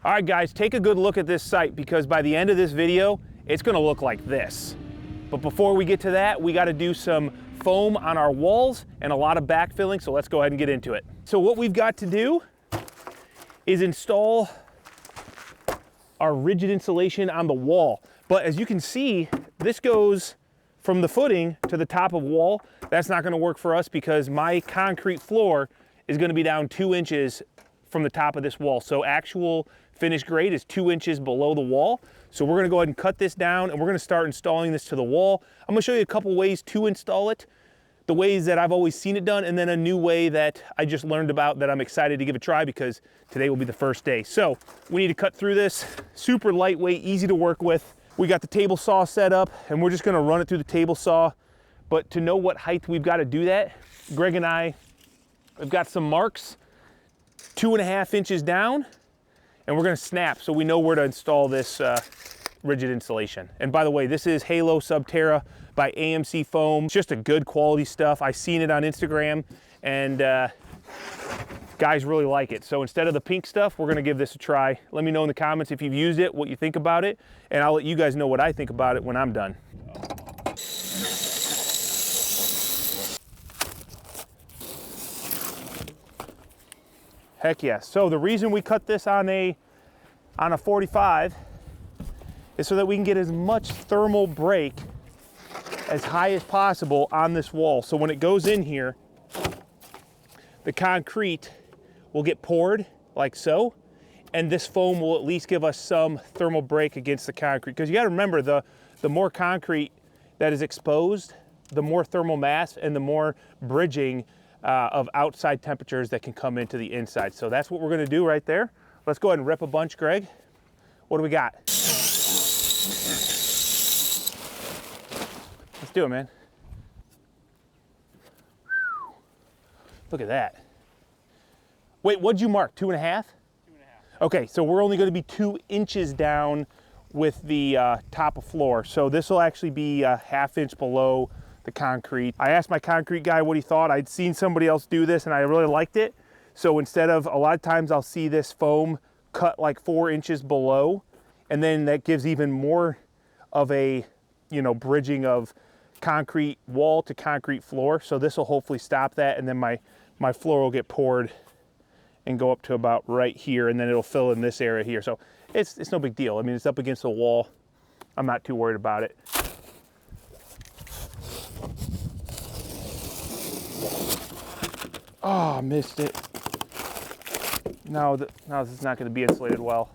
All right, guys, take a good look at this site because by the end of this video, it's gonna look like this. But before we get to that, we gotta do some foam on our walls and a lot of backfilling, so let's go ahead and get into it. So what we've got to do is install our rigid insulation on the wall. But as you can see, this goes from the footing to the top of wall. That's not gonna work for us because my concrete floor is gonna be down 2 inches from the top of this wall. So actual finished grade is 2 inches below the wall. So we're gonna go ahead and cut this down and we're gonna start installing this to the wall. I'm gonna show you a couple ways to install it, the ways that I've always seen it done, and then a new way that I just learned about that I'm excited to give a try because today will be the first day. So we need to cut through this, super lightweight, easy to work with. We got the table saw set up and we're just gonna run it through the table saw. But to know what height we've gotta do that, Greg and I have got some marks 2.5 inches down, and we're gonna snap so we know where to install this rigid insulation. And by the way, this is Halo Subterra by AMC Foam. It's just a good quality stuff. I seen it on Instagram and guys really like it. So instead of the pink stuff, we're gonna give this a try. Let me know in the comments if you've used it, what you think about it, and I'll let you guys know what I think about it when I'm done. Heck yes. So the reason we cut this on a 45 is so that we can get as much thermal break as high as possible on this wall. So when it goes in here, the concrete will get poured like so, and this foam will at least give us some thermal break against the concrete. Because you gotta remember, the more concrete that is exposed, the more thermal mass and the more bridging of outside temperatures that can come into the inside. So that's what we're gonna do right there. Let's go ahead and rip a bunch, Greg. What do we got? Let's do it, man. Look at that. Wait, what'd you mark, 2.5? 2.5. Okay, so we're only gonna be 2 inches down with the top of floor. So this will actually be a 1/2 inch below the concrete. I asked my concrete guy what he thought. I'd seen somebody else do this and I really liked it. So instead of, a lot of times I'll see this foam cut like 4 inches below, and then that gives even more of a, you know, bridging of concrete wall to concrete floor. So this will hopefully stop that, and then my floor will get poured and go up to about right here, and then it'll fill in this area here. So it's no big deal. I mean, it's up against the wall. I'm not too worried about it. Oh, missed it. No, this is not going to be insulated well.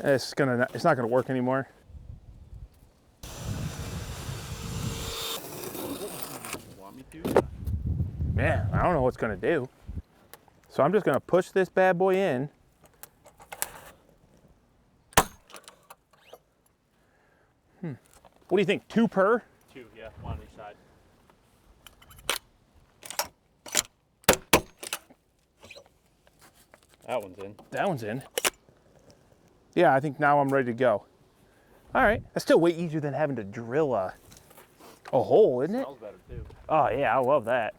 It's not going to work anymore. Want me to? Man, I don't know what it's going to do. So I'm just going to push this bad boy in. What do you think? 2 per? 2, yeah, 1 on each side. That one's in. That one's in. Yeah, I think now I'm ready to go. All right. That's still way easier than having to drill a hole, isn't it? Smells better too. Oh yeah, I love that.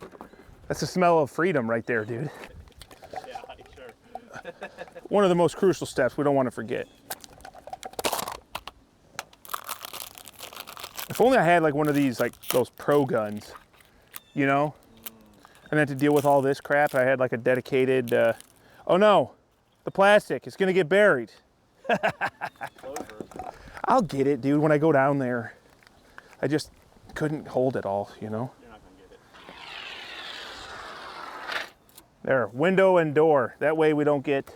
That's the smell of freedom right there, dude. Yeah, sure. One of the most crucial steps we don't want to forget. If only I had like one of these, like those pro guns, you know? And then to deal with all this crap, I had like a dedicated, oh no, the plastic, it's gonna get buried. I'll get it, dude, when I go down there. I just couldn't hold it all, you know? You're not gonna get it. There, window and door. That way we don't get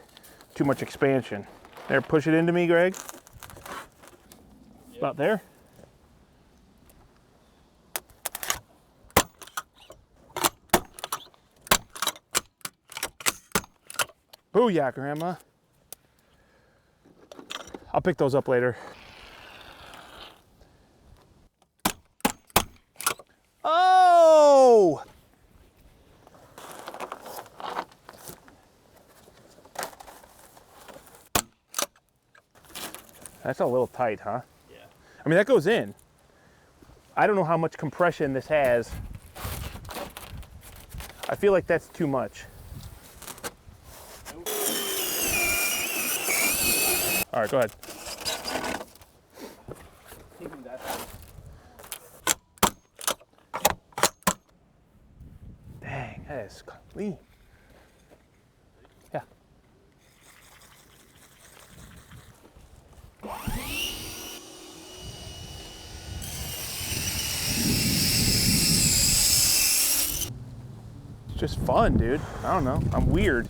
too much expansion. There, push it into me, Greg. Yep. About there. Booyah, Grandma. I'll pick those up later. Oh! That's a little tight, huh? Yeah. I mean, that goes in. I don't know how much compression this has. I feel like that's too much. All right, go ahead. Dang, that is clean. Yeah. It's just fun, dude. I don't know, I'm weird.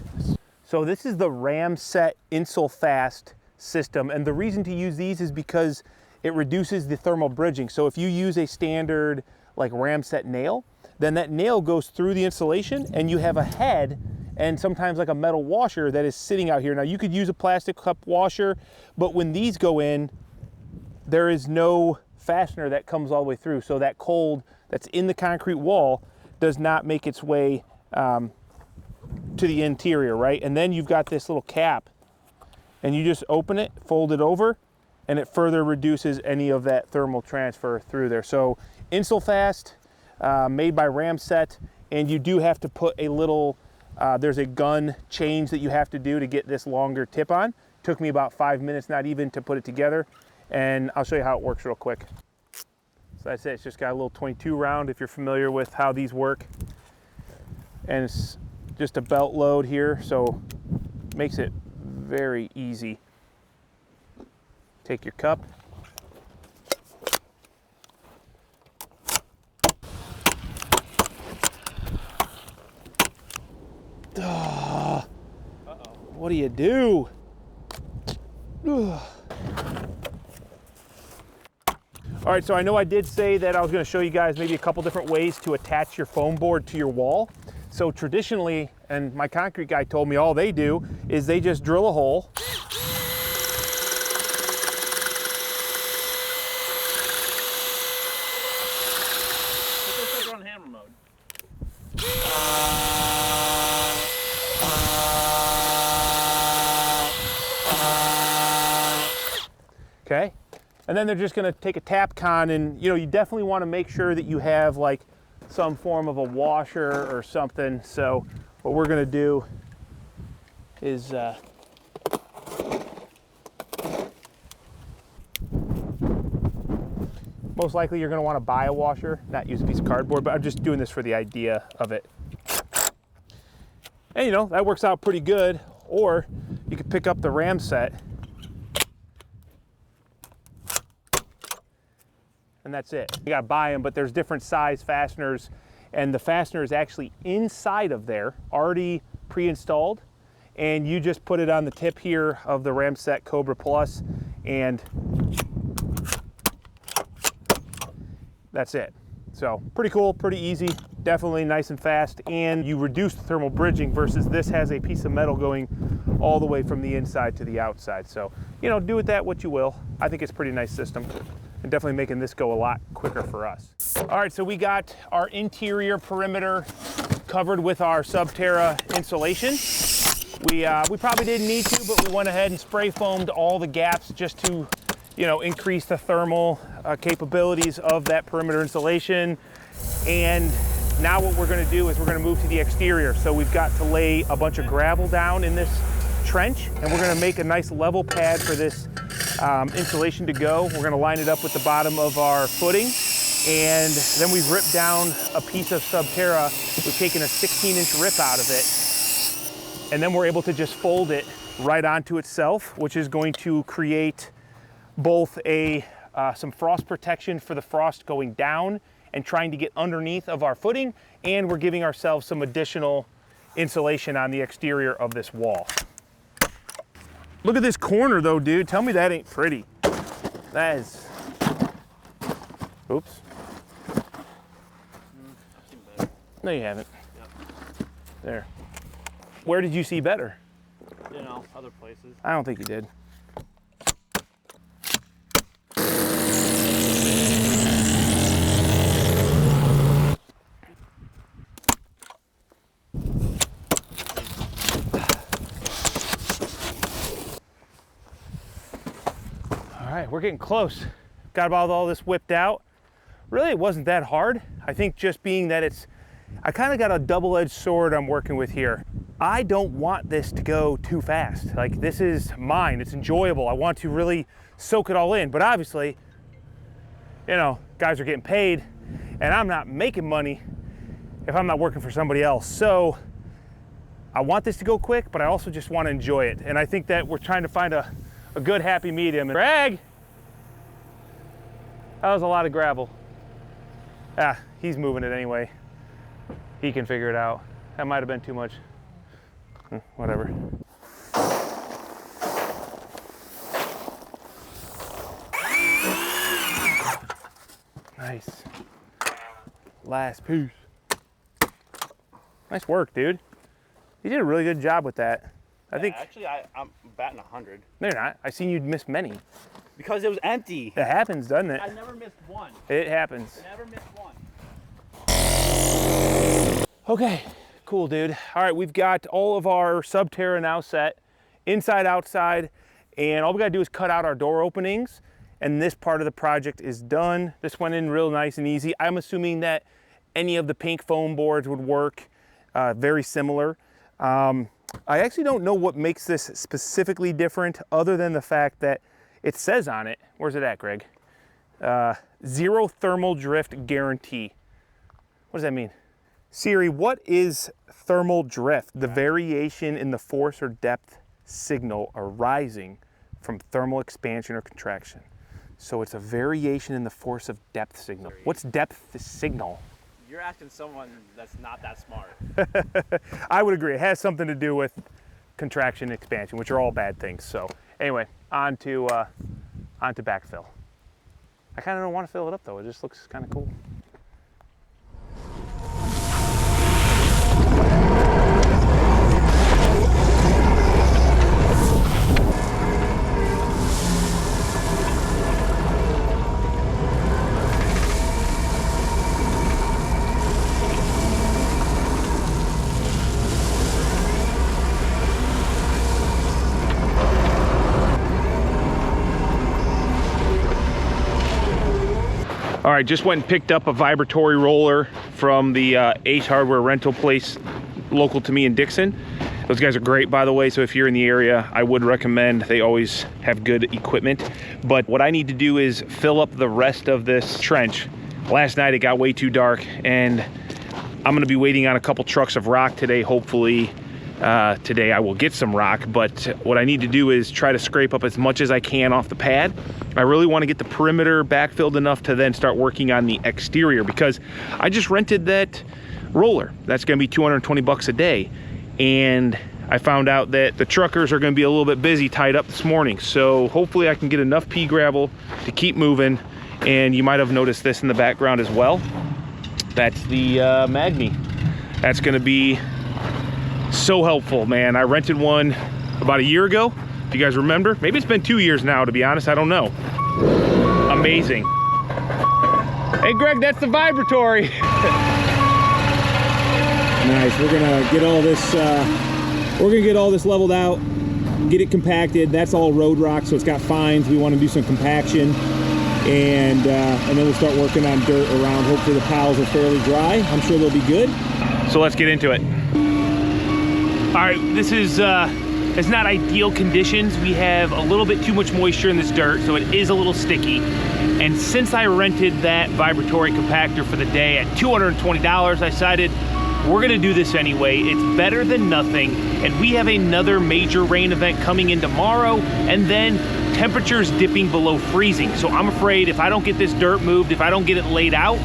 So this is the Ramset Insulfast system, and the reason to use these is because it reduces the thermal bridging. So if you use a standard like Ramset nail, then that nail goes through the insulation and you have a head and sometimes like a metal washer that is sitting out here. Now you could use a plastic cup washer, but when these go in, there is no fastener that comes all the way through. So that cold that's in the concrete wall does not make its way to the interior, right? And then you've got this little cap and you just open it, fold it over, and it further reduces any of that thermal transfer through there. So Insulfast, made by Ramset, and you do have to put a little, there's a gun change that you have to do to get this longer tip on. Took me about 5 minutes, not even, to put it together, and I'll show you how it works real quick. So that's it, it's just got a little 22 round if you're familiar with how these work. And it's just a belt load here, so makes it very easy. Take your cup. What do you do? All right, so I know I did say that I was going to show you guys maybe a couple different ways to attach your foam board to your wall. So traditionally, and my concrete guy told me all they do is they just drill a hole. It's like on hammer mode. Okay, and then they're just going to take a tap con, and you know, you definitely want to make sure that you have like some form of a washer or something. So what we're going to do is most likely you're going to want to buy a washer, not use a piece of cardboard, but I'm just doing this for the idea of it. And you know, that works out pretty good. Or you could pick up the Ramset, and that's it. You gotta buy them, but there's different size fasteners, and the fastener is actually inside of there, already pre-installed, and you just put it on the tip here of the Ramset Cobra Plus, and that's it. So pretty cool, pretty easy, definitely nice and fast, and you reduce the thermal bridging versus this has a piece of metal going all the way from the inside to the outside. So, you know, do with that what you will. I think it's a pretty nice system, and definitely making this go a lot quicker for us. All right, so we got our interior perimeter covered with our Subterra insulation. We probably didn't need to, but we went ahead and spray foamed all the gaps just to, you know, increase the thermal capabilities of that perimeter insulation. And now what we're gonna do is we're gonna move to the exterior. So we've got to lay a bunch of gravel down in this trench, and we're gonna make a nice level pad for this insulation to go. We're gonna line it up with the bottom of our footing, and then we've ripped down a piece of Subterra. We've taken a 16-inch rip out of it, and then we're able to just fold it right onto itself, which is going to create both some frost protection for the frost going down and trying to get underneath of our footing, and we're giving ourselves some additional insulation on the exterior of this wall. Look at this corner though, dude. Tell me that ain't pretty. That is, oops. No, you haven't. Yep. There. Where did you see better? You know, other places. I don't think you did. All right, we're getting close. Got about all this whipped out. Really, it wasn't that hard. I think just being that I kind of got a double-edged sword I'm working with here. I don't want this to go too fast. Like, this is mine, it's enjoyable. I want to really soak it all in, but obviously, you know, guys are getting paid and I'm not making money if I'm not working for somebody else. So I want this to go quick, but I also just want to enjoy it. And I think that we're trying to find a good happy medium. Greg, that was a lot of gravel. Ah, he's moving it anyway. He can figure it out. That might have been too much. Whatever. Nice. Last piece. Nice work, dude. You did a really good job with that. I think. Actually, I'm batting 100. No, you're not. I seen you miss many. Because it was empty. It happens, doesn't it? I never missed one. It happens. Never missed one. Okay, cool, dude. All right, we've got all of our Subterra now set, inside, outside, and all we gotta do is cut out our door openings, and this part of the project is done. This went in real nice and easy. I'm assuming that any of the pink foam boards would work, very similar. I actually don't know what makes this specifically different other than the fact that it says on it, where's it at, Greg? Zero thermal drift guarantee. What does that mean? Siri, what is thermal drift? The variation in the force or depth signal arising from thermal expansion or contraction. So it's a variation in the force of depth signal. What's depth signal? You're asking someone that's not that smart. I would agree. It has something to do with contraction and expansion, which are all bad things. So anyway, on to backfill. I kind of don't want to fill it up though. It just looks kind of cool. All right, just went and picked up a vibratory roller from the Ace Hardware rental place local to me in Dixon. Those guys are great, by the way, so if you're in the area, I would recommend. They always have good equipment. But what I need to do is fill up the rest of this trench. Last night it got way too dark, and I'm gonna be waiting on a couple trucks of rock today. Hopefully today I will get some rock, but what I need to do is try to scrape up as much as I can off the pad. I really want to get the perimeter backfilled enough to then start working on the exterior, because I just rented that roller. That's going to be 220 bucks a day, and I found out that the truckers are going to be a little bit busy tied up this morning, so hopefully I can get enough pea gravel to keep moving. And you might have noticed this in the background as well. That's the Magni. That's going to be so helpful, man. I rented one about a year ago. Do you guys remember? Maybe it's been 2 years now, to be honest. I don't know. Amazing. Hey, Greg, that's the vibratory. Nice. We're gonna get all this. We're gonna get all this leveled out, get it compacted. That's all road rock, so it's got fines. We want to do some compaction, and then we'll start working on dirt around. Hopefully the piles are fairly dry. I'm sure they'll be good. So let's get into it. All right, this is it's not ideal conditions. We have a little bit too much moisture in this dirt, so it is a little sticky. And since I rented that vibratory compactor for the day at $220, I decided we're gonna do this anyway. It's better than nothing. And we have another major rain event coming in tomorrow, and then temperatures dipping below freezing. So I'm afraid if I don't get this dirt moved, if I don't get it laid out,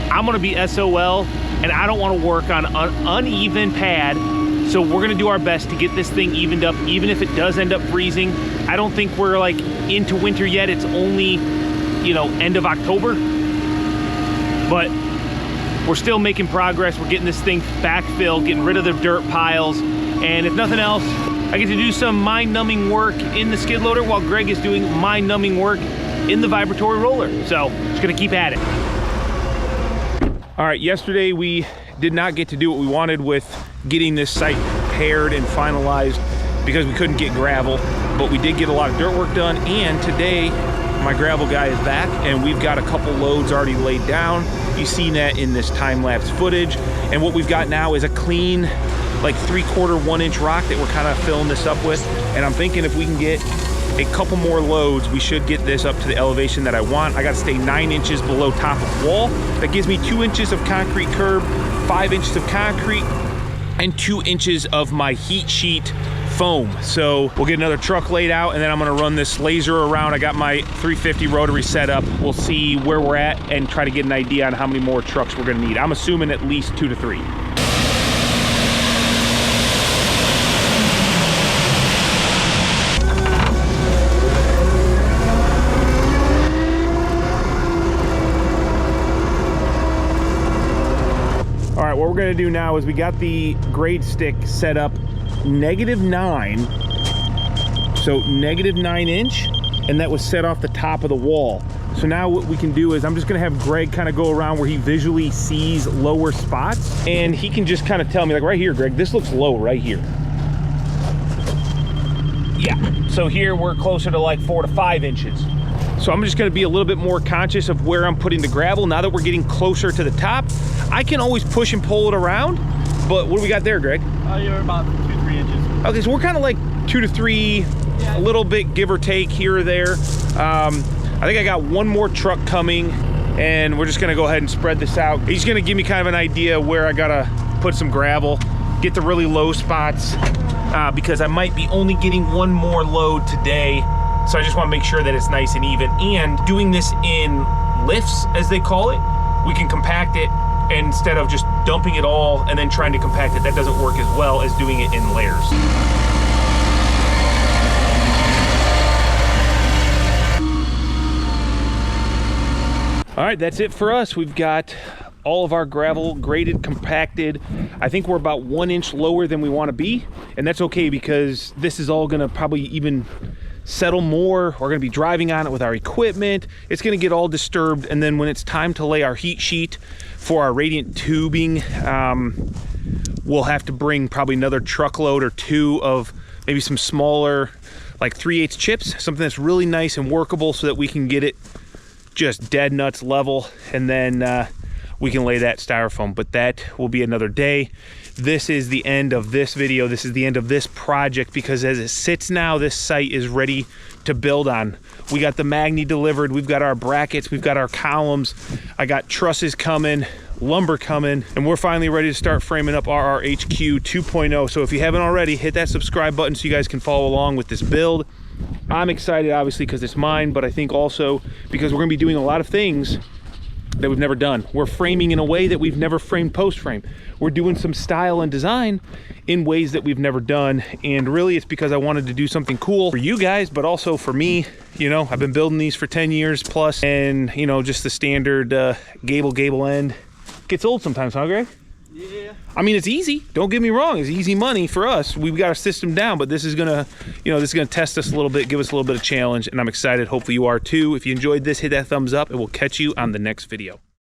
I'm gonna be SOL, and I don't wanna work on an uneven pad. So we're gonna do our best to get this thing evened up, even if it does end up freezing. I don't think we're like into winter yet. It's only, you know, end of October. But we're still making progress. We're getting this thing backfilled, getting rid of the dirt piles. And if nothing else, I get to do some mind-numbing work in the skid loader while Greg is doing mind-numbing work in the vibratory roller. So just gonna keep at it. All right, yesterday we did not get to do what we wanted with getting this site paired and finalized because we couldn't get gravel, but we did get a lot of dirt work done. And today my gravel guy is back, and we've got a couple loads already laid down, You've seen that in this time-lapse footage. And what we've got now is a clean, like 3/4, 1 inch rock that we're kind of filling this up with. And I'm thinking if we can get a couple more loads, we should get this up to the elevation that I want. I got to stay 9 inches below top of wall. That gives me 2 inches of concrete curb, 5 inches of concrete, and 2 inches of my heat sheet foam. So we'll get another truck laid out, and then I'm gonna run this laser around. I got my 350 rotary set up. We'll see where we're at and try to get an idea on how many more trucks we're gonna need. I'm assuming at least 2 to 3. All right, what we're gonna do now is we got the grade stick set up -9, so -9 inch, and that was set off the top of the wall. So now what we can do is I'm just gonna have Greg kind of go around where he visually sees lower spots, and he can just kind of tell me, like right here, Greg, this looks low right here. Yeah, so here we're closer to like 4 to 5 inches. So I'm just gonna be a little bit more conscious of where I'm putting the gravel. Now that we're getting closer to the top, I can always push and pull it around, but what do we got there, Greg? You're about 2-3 inches. Okay, so we're kind of like 2 to 3, a little bit give or take here or there. I think I got one more truck coming, and we're just gonna go ahead and spread this out. He's gonna give me kind of an idea where I gotta put some gravel, get the really low spots, because I might be only getting one more load today. So I just wanna make sure that it's nice and even. And doing this in lifts, as they call it, we can compact it instead of just dumping it all and then trying to compact it. That doesn't work as well as doing it in layers. All right, that's it for us. We've got all of our gravel graded, compacted. I think we're about 1 inch lower than we want to be, and that's okay because this is all gonna probably even settle more. We're gonna be driving on it with our equipment. It's gonna get all disturbed, and then when it's time to lay our heat sheet for our radiant tubing, we'll have to bring probably another truckload or 2 of maybe some smaller, like 3/8 chips, something that's really nice and workable so that we can get it just dead nuts level, and then we can lay that styrofoam. But that will be another day. This is the end of this video. This is the end of this project, because as it sits now, this site is ready to build on. We got the Magni delivered, we've got our brackets, we've got our columns, I got trusses coming, lumber coming, and we're finally ready to start framing up RRHQ 2.0. So if you haven't already, hit that subscribe button so you guys can follow along with this build. I'm excited, obviously, because it's mine, but I think also because we're gonna be doing a lot of things that we've never done. We're framing in a way that we've never framed post-frame. We're doing some style and design in ways that we've never done. And really it's because I wanted to do something cool for you guys, but also for me. You know, I've been building these for 10 years plus, and you know, just the standard gable end gets old sometimes, huh, Greg? Yeah. I mean, it's easy. Don't get me wrong. It's easy money for us. We've got our system down, but this is gonna, you know, this is gonna test us a little bit, give us a little bit of challenge, and I'm excited. Hopefully you are too. If you enjoyed this, hit that thumbs up, and we'll catch you on the next video.